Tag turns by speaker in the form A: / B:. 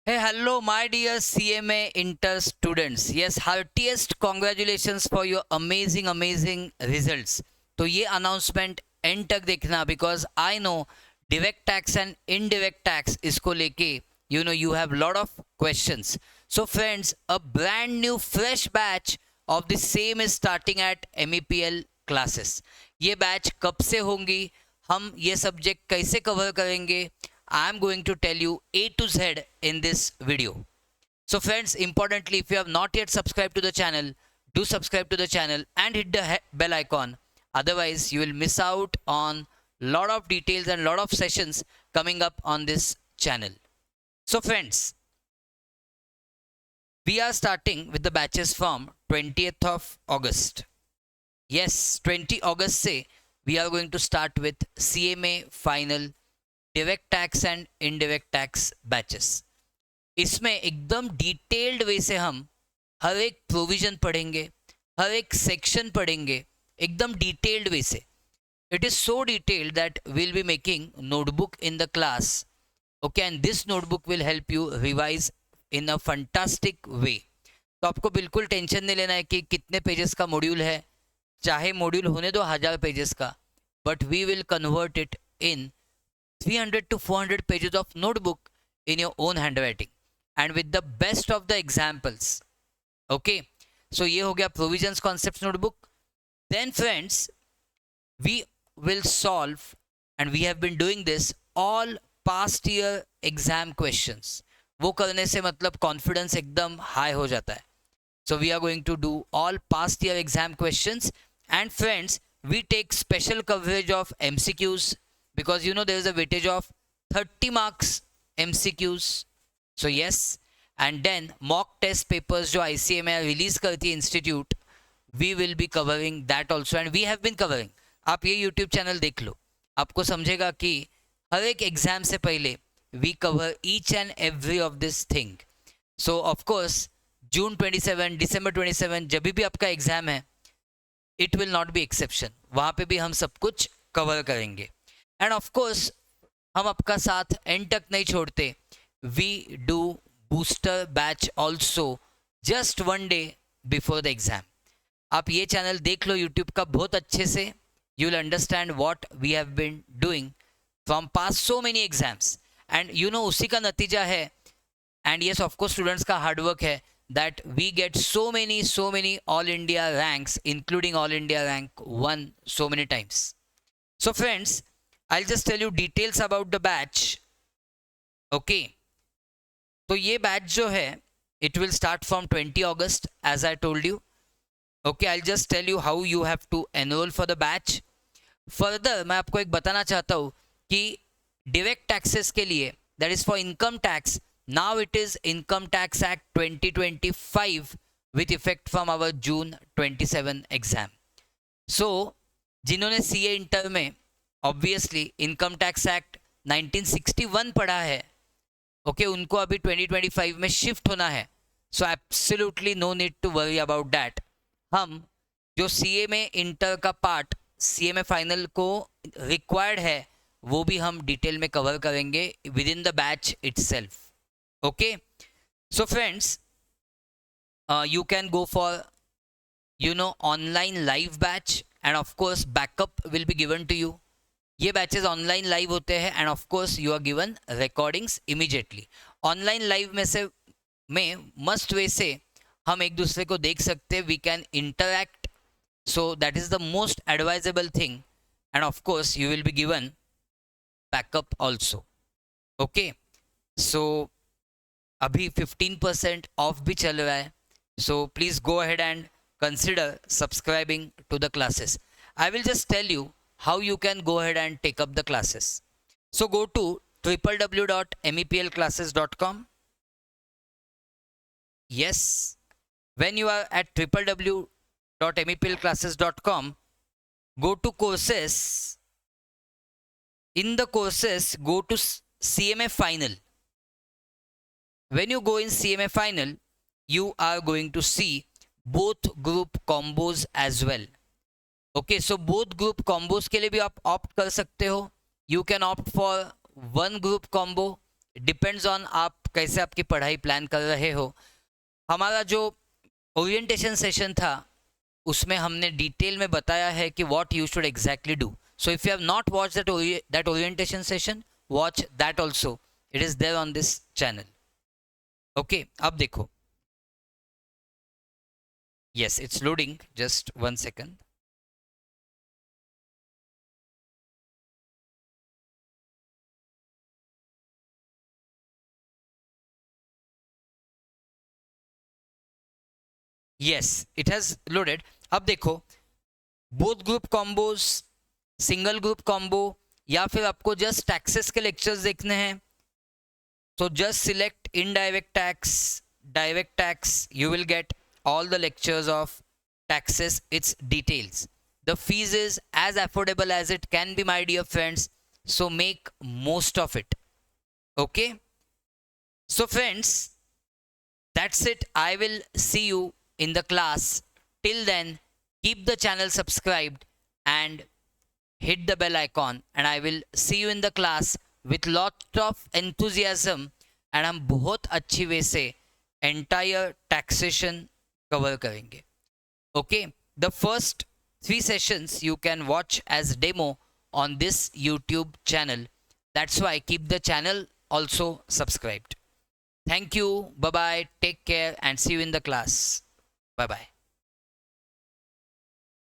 A: Hey, hello, my dear CMA Inter students. Yes, heartiest congratulations for your amazing results. तो ये announcement end तक देखना because I know direct tax and indirect tax इसको लेके you have lot of questions. So friends, a brand new fresh batch of the same is starting at MEPL classes. ये batch कब से होंगी, हम ये सब्जेक्ट कैसे कवर करेंगे, I am going to tell you A to Z in this video. So friends, importantly, if you have not yet subscribed to the channel, do subscribe to the channel and hit the bell icon. Otherwise, you will miss out on lot of details and lot of sessions coming up on this channel. So friends, we are starting with the batches from 20th of August. Yes, 20 August से we are going to start with CMA final direct tax and indirect tax batches. इसमें एकदम detailed way से हम हर एक provision पढ़ेंगे, हर एक section पढ़ेंगे एकदम डिटेल्ड वे से. It is so detailed that will be making notebook in the class. Okay, and this notebook will help you revise in a fantastic way. तो आपको बिल्कुल टेंशन नहीं लेना है कि कितने पेजेस का मॉड्यूल है, चाहे मॉड्यूल होने दो 1000 पेजेस का, but we will convert it in 300 to 400 pages of notebook in your own handwriting and with the best of the examples. Okay, so ये हो गया provisions concepts notebook. Then friends, we will solve, and we have been doing this, all past year exam questions. वो करने से मतलब confidence एकदम high हो जाता है. So we are going to do all past year exam questions, and friends, we take special coverage of MCQs because there is a weightage of 30 marks MCQs. So yes, and then mock test papers जो ICMA release करती है institute, we will be covering that also, and we have been covering. आप ये YouTube channel देख लो, आपको समझेगा कि हर एक एग्जाम से पहले we cover each and every of this thing. So of course June 27, December 27 जब भी आपका एग्जाम है, it will not be exception. वहाँ पे भी हम सब कुछ कवर करेंगे. एंड ऑफ कोर्स हम आपका साथ एंड तक नहीं छोड़ते. We do booster batch also just 1 day before the exam. आप ये चैनल देख लो यूट्यूब का बहुत अच्छे से. You will understand what we have been doing from past so many exams, and उसी का नतीजा है. And yes, of course students का हार्डवर्क है that we get so many all India ranks, including all India rank 1 so many times. So friends, I'll just tell you details about the batch. Okay, तो ये batch जो है it will start from 20 August as I told you. Okay, I'll just tell you how you have to enroll for the batch. Further, मैं आपको एक बताना चाहता हूँ कि direct taxes के लिए, that is for income tax, now it is Income Tax Act 2025 with effect from our June 27 exam. So जिन्होंने CA इंटर में ऑब्वियसली इनकम टैक्स एक्ट 1961 पढ़ा है, ओके, उनको अभी 2025 में शिफ्ट होना है. So absolutely no need to worry about that. हम जो CA में इंटर का पार्ट CA में फाइनल को रिक्वायर्ड है वो भी हम डिटेल में कवर करेंगे within the batch itself. Okay, so friends, you can go for online live batch, and of course backup will be given to you. ये बैचेस ऑनलाइन लाइव होते हैं and of course you are given recordings immediately. Online live में must way से हम एक दूसरे को देख सकते हैं, we can interact, so that is the most advisable thing. And of course you will be given backup also. Okay, so अभी 15% ऑफ भी चल रहा है, so please go ahead and consider subscribing to the classes. I will just tell you how you can go ahead and take up the classes. So go to www.meplclasses.com. Yes, when you are at www.meplclasses.com, go to courses. In the courses, go to CMA final. When you go in CMA final, you are going to see both group combos as well. Okay, so both group combos के लिए भी आप opt कर सकते हो. You can opt for one group combo depends on आप कैसे आपकी पढ़ाई प्लान कर रहे हो. हमारा जो ओरिएंटेशन सेशन था उसमें हमने डिटेल में बताया है कि what you should exactly do. So if you have not watch that orientation session, watch that also. It is there on this channel. Okay, अब देखो. Yes, it's loading, just 1 second. Yes, it has loaded. अब देखो, both group combos, single group combo, या फिर आपको just taxes के lectures देखने हैं, so just select indirect tax, direct tax. You will get all the lectures of taxes, its details. The fees is as affordable as it can be, my dear friends, so make most of it. Okay, so friends, that's it. I will see you in the class. Till then, keep the channel subscribed and hit the bell icon, and I will see you in the class with lot of enthusiasm. and हम बहुत अच्छी वे से entire taxation cover करेंगे. Okay, the first 3 sessions you can watch as demo on this YouTube channel. That's why keep the channel also subscribed. Thank you. Bye bye. Take care and see you in the class. Bye bye.